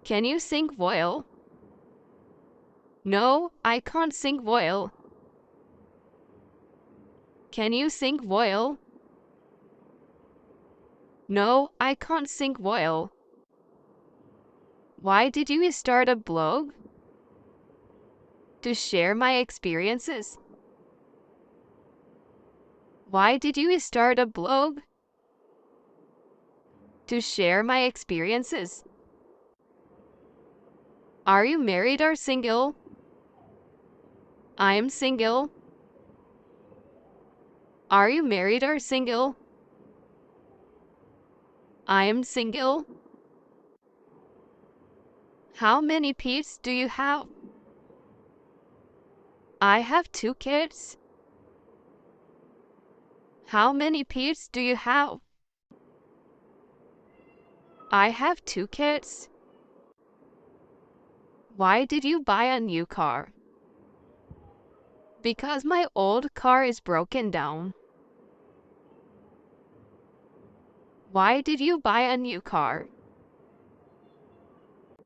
Can you sing viol? No, I can't sing viol. Can you sing viol? No, I can't sing viol. Why did you start a blog? To share my experiences. Why did you start a blog? To share my experiences. Are you married or single? I'm single. Are you married or single? I'm single. How many pets do you have? I have 2 kids. How many pets do you have? I have 2 kids. Why did you buy a new car? Because my old car is broken down. Why did you buy a new car?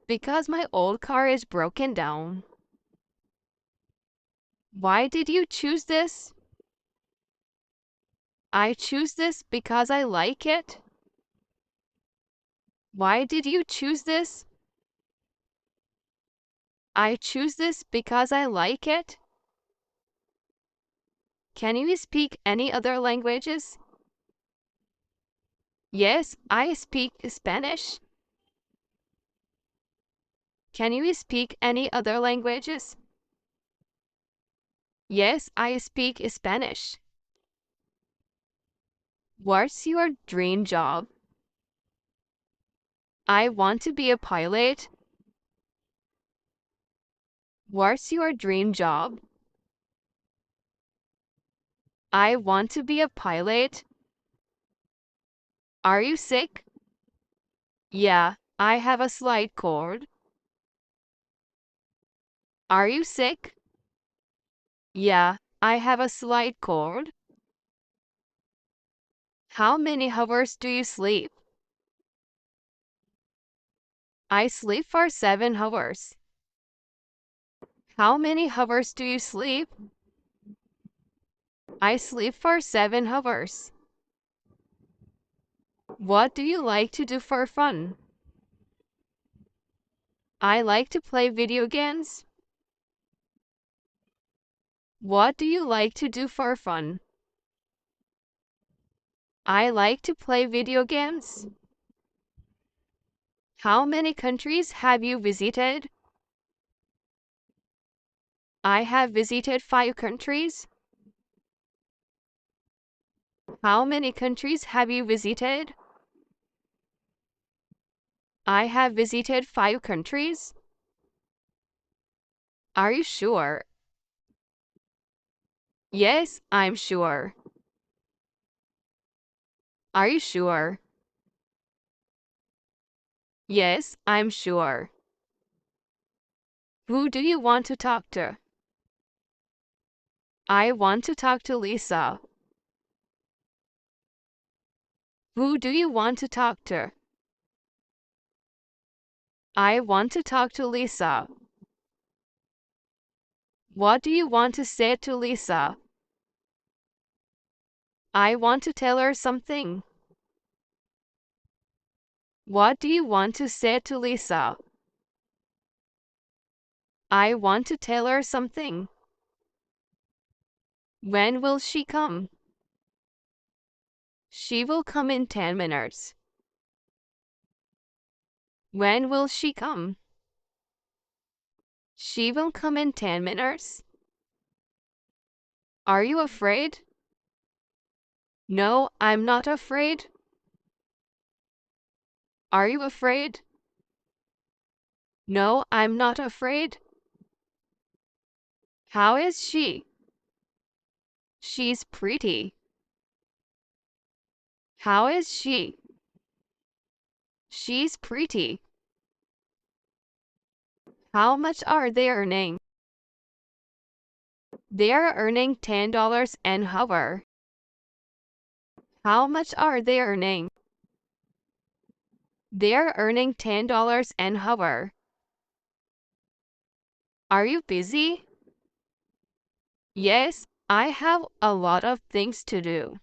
Because my old car is broken down. Why did you choose this? I choose this because I like it. Why did you choose this? I choose this because I like it. Can you speak any other languages? Yes, I speak Spanish. Can you speak any other languages? Yes, I speak Spanish. What's your dream job? I want to be a pilot. What's your dream job? I want to be a pilot. Are you sick? Yeah, I have a slight cold. Are you sick? Yeah, I have a slight cold. How many hours do you sleep? I sleep for 7 hours. How many hours do you sleep? I sleep for 7 hours. What do you like to do for fun? I like to play video games. What do you like to do for fun? I like to play video games. How many countries have you visited? I have visited 5 countries. How many countries have you visited? I have visited 5 countries. Are you sure? Yes, I'm sure. Are you sure? Yes, I'm sure. Who do you want to talk to? I want to talk to Lisa. Who do you want to talk to? I want to talk to Lisa. What do you want to say to Lisa? I want to tell her something. What do you want to say to Lisa? I want to tell her something. When will she come? She will come in 10 minutes. When will she come? She will come in 10 minutes. Are you afraid? No, I'm not afraid. Are you afraid? No, I'm not afraid. How is she? She's pretty. How is she? She's pretty. How much are they earning? They are earning $10 an hour. How much are they earning? They're earning $10 an hour. Are you busy? Yes, I have a lot of things to do.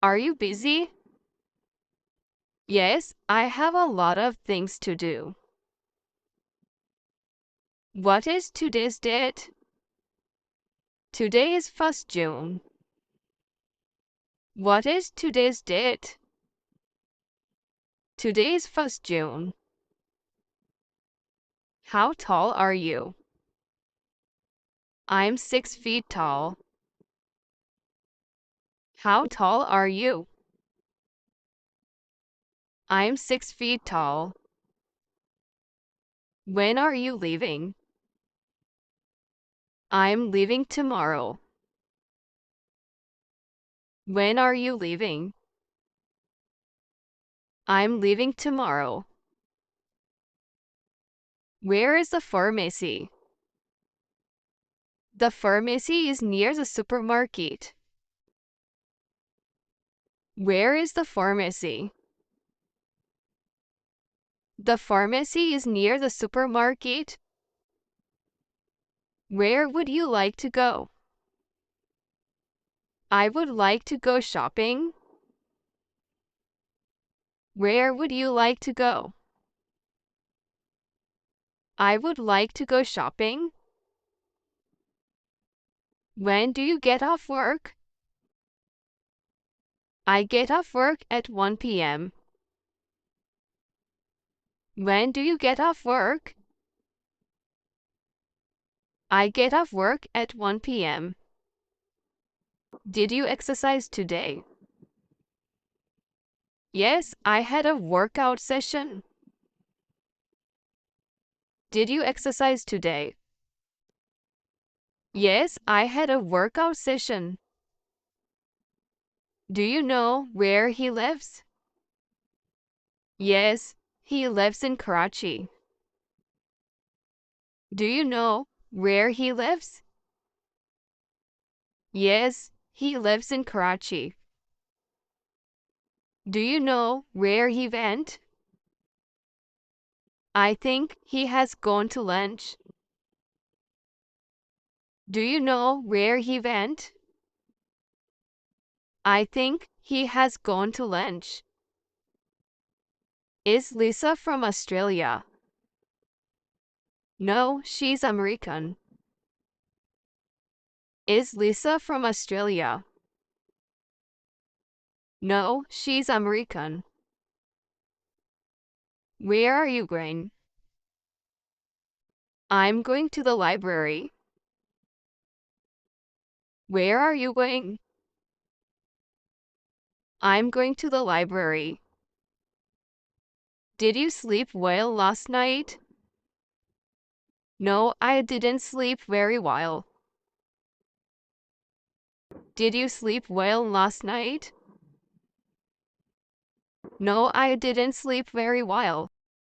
Are you busy? Yes, I have a lot of things to do. What is today's date? Today is 1st June. What is today's date? Today is 1st June. How tall are you? I'm 6 feet tall. How tall are you? I'm 6 feet tall. When are you leaving? I'm leaving tomorrow. When are you leaving? I'm leaving tomorrow. Where is the pharmacy? The pharmacy is near the supermarket. Where is the pharmacy? The pharmacy is near the supermarket. Where would you like to go? I would like to go shopping. Where would you like to go? I would like to go shopping. When do you get off work? I get off work at 1 p.m. When do you get off work? I get off work at 1 p.m. Did you exercise today? Yes, I had a workout session. Did you exercise today? Yes, I had a workout session. Do you know where he lives? Yes, he lives in Karachi. Do you know where he lives? Yes, he lives in Karachi. Do you know where he went? I think he has gone to lunch. Do you know where he went? I think he has gone to lunch. Is Lisa from Australia? No, she's American. Is Lisa from Australia? No, she's American. Where are you going? I'm going to the library. Where are you going? I'm going to the library. Did you sleep well last night? No, I didn't sleep very well. Did you sleep well last night? No, I didn't sleep very well.